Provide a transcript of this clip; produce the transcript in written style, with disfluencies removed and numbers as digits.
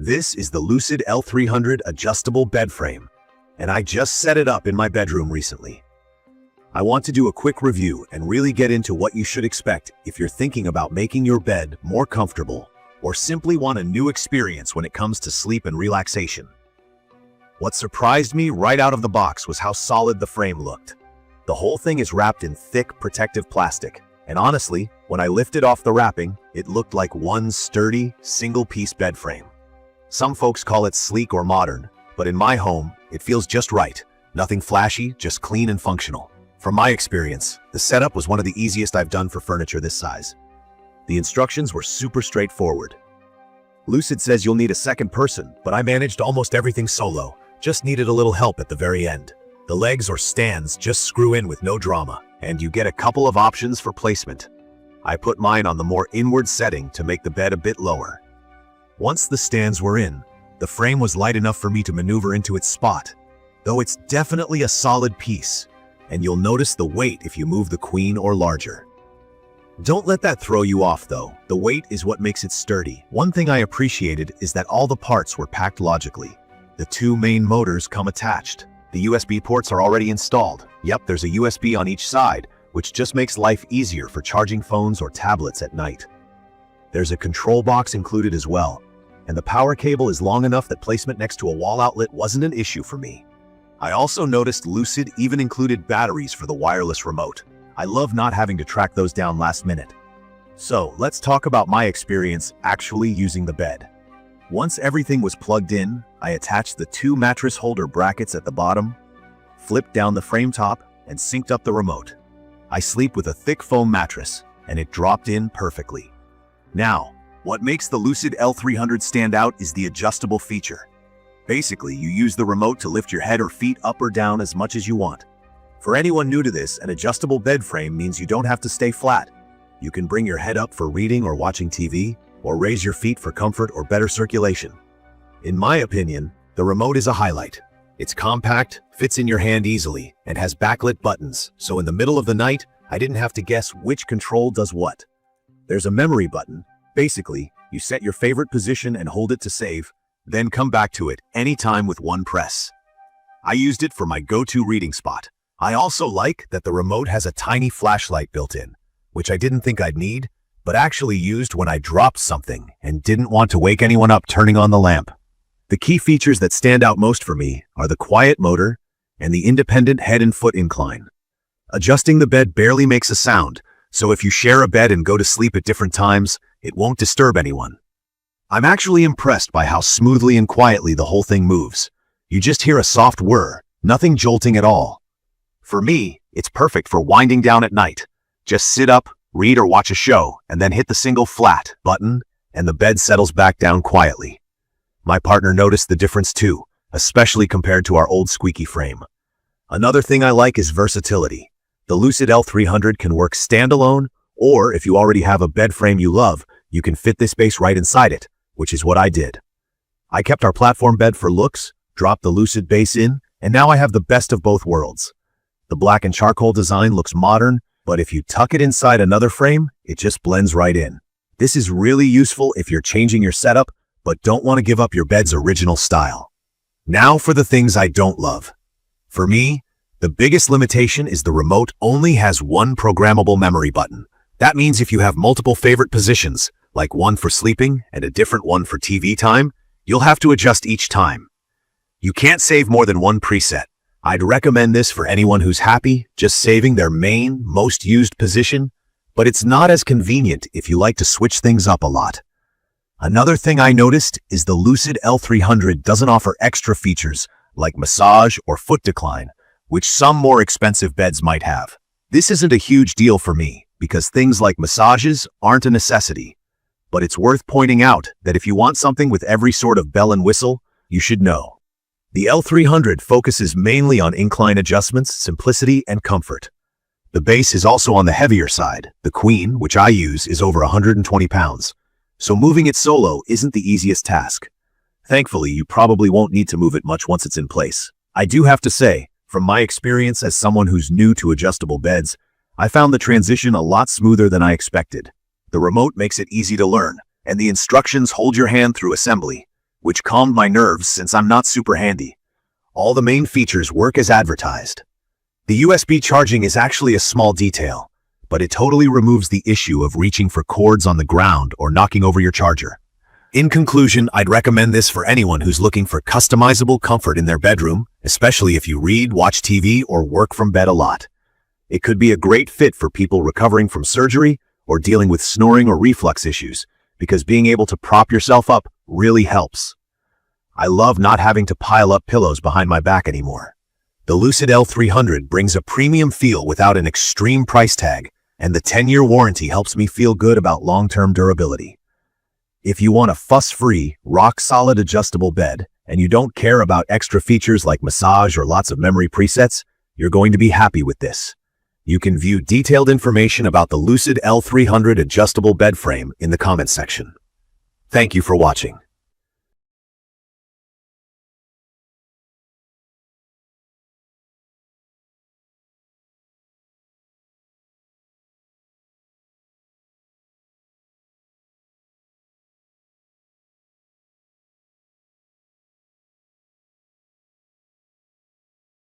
This is the LUCID L300 adjustable bed frame, and I just set it up in my bedroom recently. I want to do a quick review and really get into what you should expect if you're thinking about making your bed more comfortable or simply want a new experience when it comes to sleep and relaxation. What surprised me right out of the box was how solid the frame looked. The whole thing is wrapped in thick, protective plastic, and honestly, when I lifted off the wrapping, it looked like one sturdy, single-piece bed frame. Some folks call it sleek or modern, but in my home, it feels just right. Nothing flashy, just clean and functional. From my experience, the setup was one of the easiest I've done for furniture this size. The instructions were super straightforward. LUCID says you'll need a second person, but I managed almost everything solo. Just needed a little help at the very end. The legs or stands just screw in with no drama, and you get a couple of options for placement. I put mine on the more inward setting to make the bed a bit lower. Once the stands were in, the frame was light enough for me to maneuver into its spot, though it's definitely a solid piece, and you'll notice the weight if you move the queen or larger. Don't let that throw you off though. The weight is what makes it sturdy. One thing I appreciated is that all the parts were packed logically. The two main motors come attached. The USB ports are already installed. Yep, there's a USB on each side, which just makes life easier for charging phones or tablets at night. There's a control box included as well, and the power cable is long enough that placement next to a wall outlet wasn't an issue for me. I also noticed LUCID even included batteries for the wireless remote. I love not having to track those down last minute. So let's talk about my experience actually using the bed. Once everything was plugged in, I attached the two mattress holder brackets at the bottom, flipped down the frame top, and synced up the remote. I sleep with a thick foam mattress, and it dropped in perfectly. Now, what makes the LUCID L300 stand out is the adjustable feature. Basically, you use the remote to lift your head or feet up or down as much as you want. For anyone new to this, an adjustable bed frame means you don't have to stay flat. You can bring your head up for reading or watching TV, or raise your feet for comfort or better circulation. In my opinion, the remote is a highlight. It's compact, fits in your hand easily, and has backlit buttons, so in the middle of the night, I didn't have to guess which control does what. There's a memory button. Basically, you set your favorite position and hold it to save, then come back to it anytime with one press. I used it for my go-to reading spot. I also like that the remote has a tiny flashlight built in, which I didn't think I'd need, but actually used when I dropped something and didn't want to wake anyone up turning on the lamp. The key features that stand out most for me are the quiet motor and the independent head and foot incline. Adjusting the bed barely makes a sound, so if you share a bed and go to sleep at different times, it won't disturb anyone. I'm actually impressed by how smoothly and quietly the whole thing moves. You just hear a soft whir, nothing jolting at all. For me, it's perfect for winding down at night. Just sit up, read or watch a show, and then hit the single flat button, and the bed settles back down quietly. My partner noticed the difference too, especially compared to our old squeaky frame. Another thing I like is versatility. The LUCID L300 can work standalone, or if you already have a bed frame you love, you can fit this base right inside it, which is what I did. I kept our platform bed for looks, dropped the LUCID base in, and now I have the best of both worlds. The black and charcoal design looks modern, but if you tuck it inside another frame, it just blends right in. This is really useful if you're changing your setup, but don't want to give up your bed's original style. Now for the things I don't love. For me, the biggest limitation is the remote only has one programmable memory button. That means if you have multiple favorite positions, like one for sleeping and a different one for TV time, you'll have to adjust each time. You can't save more than one preset. I'd recommend this for anyone who's happy just saving their main, most used position, but it's not as convenient if you like to switch things up a lot. Another thing I noticed is the LUCID L300 doesn't offer extra features like massage or foot decline, which some more expensive beds might have. This isn't a huge deal for me, because things like massages aren't a necessity. But it's worth pointing out that if you want something with every sort of bell and whistle, you should know. The L300 focuses mainly on incline adjustments, simplicity, and comfort. The base is also on the heavier side. The queen, which I use, is over 120 pounds. So moving it solo isn't the easiest task. Thankfully, you probably won't need to move it much once it's in place. I do have to say, from my experience as someone who's new to adjustable beds, I found the transition a lot smoother than I expected. The remote makes it easy to learn, and the instructions hold your hand through assembly. which calmed my nerves since I'm not super handy. All the main features work as advertised. The USB charging is actually a small detail, but it totally removes the issue of reaching for cords on the ground or knocking over your charger. In conclusion, I'd recommend this for anyone who's looking for customizable comfort in their bedroom, especially if you read, watch TV, or work from bed a lot. It could be a great fit for people recovering from surgery or dealing with snoring or reflux issues, because being able to prop yourself up really helps. I love not having to pile up pillows behind my back anymore. The LUCID L300 brings a premium feel without an extreme price tag, and the 10-year warranty helps me feel good about long-term durability. If you want a fuss-free, rock-solid adjustable bed, and you don't care about extra features like massage or lots of memory presets, you're going to be happy with this. You can view detailed information about the LUCID L300 adjustable bed frame in the comments section. Thank you for watching.